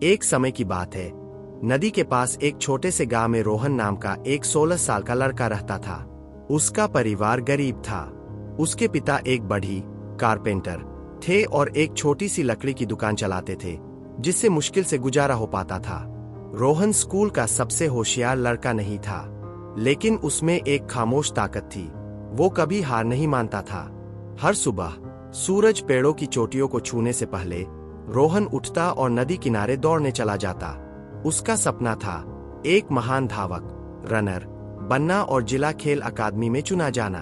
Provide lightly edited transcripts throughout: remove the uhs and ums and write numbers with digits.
एक समय की बात है, नदी के पास एक छोटे से गांव में रोहन नाम का एक 16 साल का लड़का रहता था। उसका परिवार गरीब था। उसके पिता एक बढ़ी कारपेंटर थे और एक छोटी सी लकड़ी की दुकान चलाते थे, जिससे मुश्किल से गुजारा हो पाता था। रोहन स्कूल का सबसे होशियार लड़का नहीं था, लेकिन उसमें एक खामोश ताकत थी। वो कभी हार नहीं मानता था। हर सुबह सूरज पेड़ों की चोटियों को छूने से पहले रोहन उठता और नदी किनारे दौड़ने चला जाता। उसका सपना था एक महान धावक रनर बनना और जिला खेल अकादमी में चुना जाना।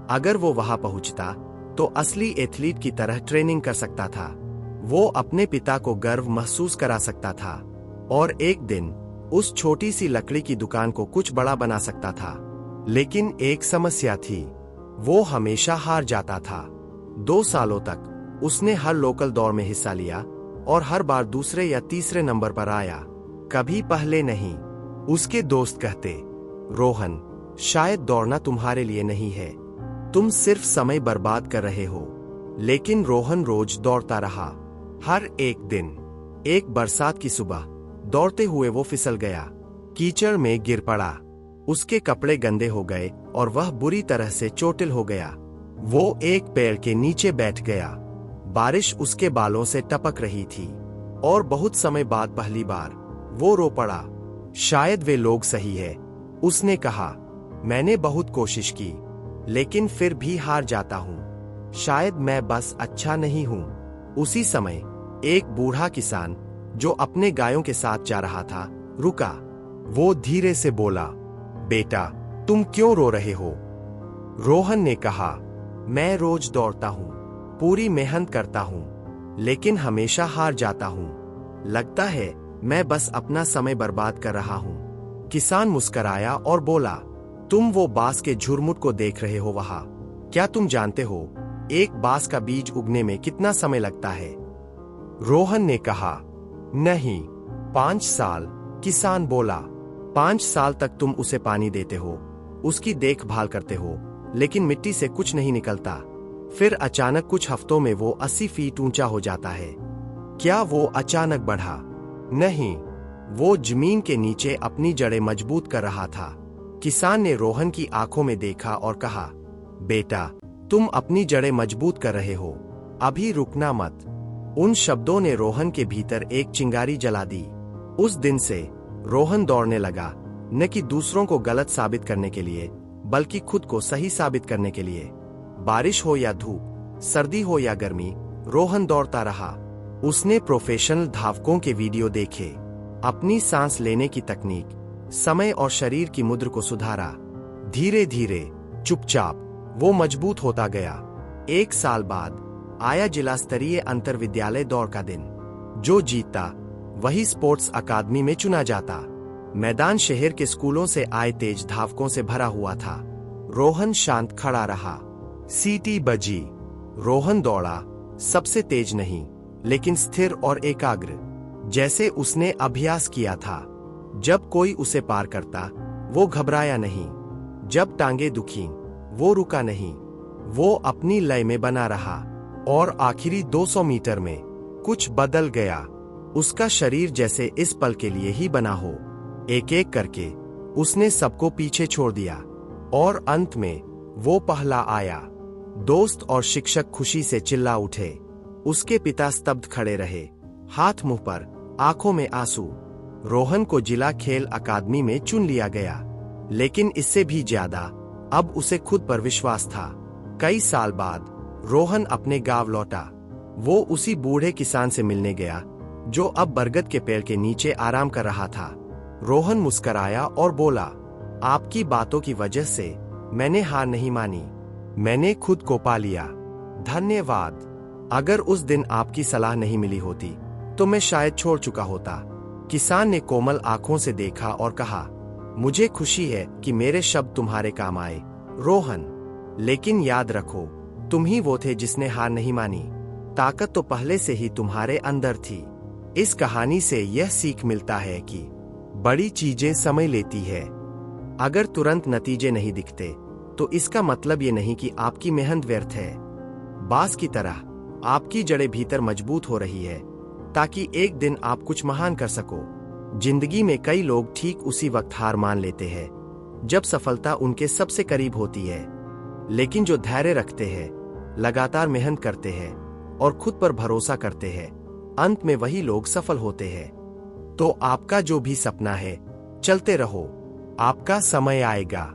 अगर वो वहां पहुंचता तो असली एथलीट की तरह ट्रेनिंग कर सकता था। वो अपने पिता को गर्व महसूस करा सकता था और एक दिन उस छोटी सी लकड़ी की दुकान को कुछ बड़ा बना सकता था। लेकिन एक समस्या थी, वो हमेशा हार जाता था। 2 सालों तक उसने हर लोकल दौड़ में हिस्सा लिया और हर बार दूसरे या तीसरे नंबर पर आया, कभी पहले नहीं। उसके दोस्त कहते, रोहन, शायद दौड़ना तुम्हारे लिए नहीं है, तुम सिर्फ समय बर्बाद कर रहे हो। लेकिन रोहन रोज दौड़ता रहा। हर एक दिन, एक बरसात की सुबह, दौड़ते हुए वो फिसल गया, कीचड़ में गिर पड़ा। उसके कपड़े गंदे हो गए और वह बुरी तरह से चोटिल हो गया। वो एक पेड़ के नीचे बैठ गया। बारिश उसके बालों से टपक रही थी और बहुत समय बाद पहली बार वो रो पड़ा। शायद वे लोग सही है, उसने कहा। मैंने बहुत कोशिश की, लेकिन फिर भी हार जाता हूं। शायद मैं बस अच्छा नहीं हूं। उसी समय एक बूढ़ा किसान जो अपने गायों के साथ जा रहा था, रुका। वो धीरे से बोला, बेटा, तुम क्यों रो रहे हो? रोहन ने कहा, मैं रोज दौड़ता हूं, पूरी मेहनत करता हूं, लेकिन हमेशा हार जाता हूं। लगता है मैं बस अपना समय बर्बाद कर रहा हूं। किसान मुस्कराया और बोला, तुम वो बांस के झुरमुट को देख रहे हो वहां? क्या तुम जानते हो एक बांस का बीज उगने में कितना समय लगता है? रोहन ने कहा, नहीं, 5 साल। किसान बोला, 5 साल तक तुम उसे पानी देते हो, उसकी देखभाल करते हो, लेकिन मिट्टी से कुछ नहीं निकलता। फिर अचानक कुछ हफ्तों में वो 80 फीट ऊंचा हो जाता है। क्या वो अचानक बढ़ा? नहीं, वो जमीन के नीचे अपनी जड़ें मजबूत कर रहा था। किसान ने रोहन की आंखों में देखा और कहा, बेटा, तुम अपनी जड़ें मजबूत कर रहे हो, अभी रुकना मत। उन शब्दों ने रोहन के भीतर एक चिंगारी जला दी। उस दिन से रोहन दौड़ने लगा, न कि दूसरों को गलत साबित करने के लिए, बल्कि खुद को सही साबित करने के लिए। बारिश हो या धूप, सर्दी हो या गर्मी, रोहन दौड़ता रहा। उसने प्रोफेशनल धावकों के वीडियो देखे, अपनी सांस लेने की तकनीक, समय और शरीर की मुद्रा को सुधारा। धीरे धीरे, चुपचाप वो मजबूत होता गया। 1 साल बाद आया जिला स्तरीय अंतर विद्यालय दौड़ का दिन। जो जीतता वही स्पोर्ट्स अकादमी में चुना जाता। मैदान शहर के स्कूलों से आए तेज धावकों से भरा हुआ था। रोहन शांत खड़ा रहा। सीटी बजी। रोहन दौड़ा, सबसे तेज नहीं, लेकिन स्थिर और एकाग्र, जैसे उसने अभ्यास किया था। जब कोई उसे पार करता, वो घबराया नहीं। जब टांगे दुखी, वो रुका नहीं। वो अपनी लय में बना रहा और आखिरी 200 मीटर में कुछ बदल गया। उसका शरीर जैसे इस पल के लिए ही बना हो। एक एक करके उसने सबको पीछे छोड़ दिया और अंत में वो पहला आया। दोस्त और शिक्षक खुशी से चिल्ला उठे। उसके पिता स्तब्ध खड़े रहे, हाथ मुंह पर, आंखों में आंसू। रोहन को जिला खेल अकादमी में चुन लिया गया, लेकिन इससे भी ज्यादा अब उसे खुद पर विश्वास था। कई साल बाद रोहन अपने गांव लौटा। वो उसी बूढ़े किसान से मिलने गया जो अब बरगद के पेड़ के नीचे आराम कर रहा था। रोहन मुस्कराया और बोला, आपकी बातों की वजह से मैंने हार नहीं मानी, मैंने खुद को पा लिया। धन्यवाद। अगर उस दिन आपकी सलाह नहीं मिली होती तो मैं शायद छोड़ चुका होता। किसान ने कोमल आंखों से देखा और कहा, मुझे खुशी है कि मेरे शब्द तुम्हारे काम आए, रोहन। लेकिन याद रखो, तुम ही वो थे जिसने हार नहीं मानी। ताकत तो पहले से ही तुम्हारे अंदर थी। इस कहानी से यह सीख मिलता है कि बड़ी चीजें समय लेती है। अगर तुरंत नतीजे नहीं दिखते तो इसका मतलब ये नहीं कि आपकी मेहनत व्यर्थ है। बांस की तरह आपकी जड़ें भीतर मजबूत हो रही है ताकि एक दिन आप कुछ महान कर सको। जिंदगी में कई लोग ठीक उसी वक्त हार मान लेते हैं जब सफलता उनके सबसे करीब होती है, लेकिन जो धैर्य रखते हैं, लगातार मेहनत करते हैं और खुद पर भरोसा करते हैं, अंत में वही लोग सफल होते हैं। तो आपका जो भी सपना है, चलते रहो, आपका समय आएगा।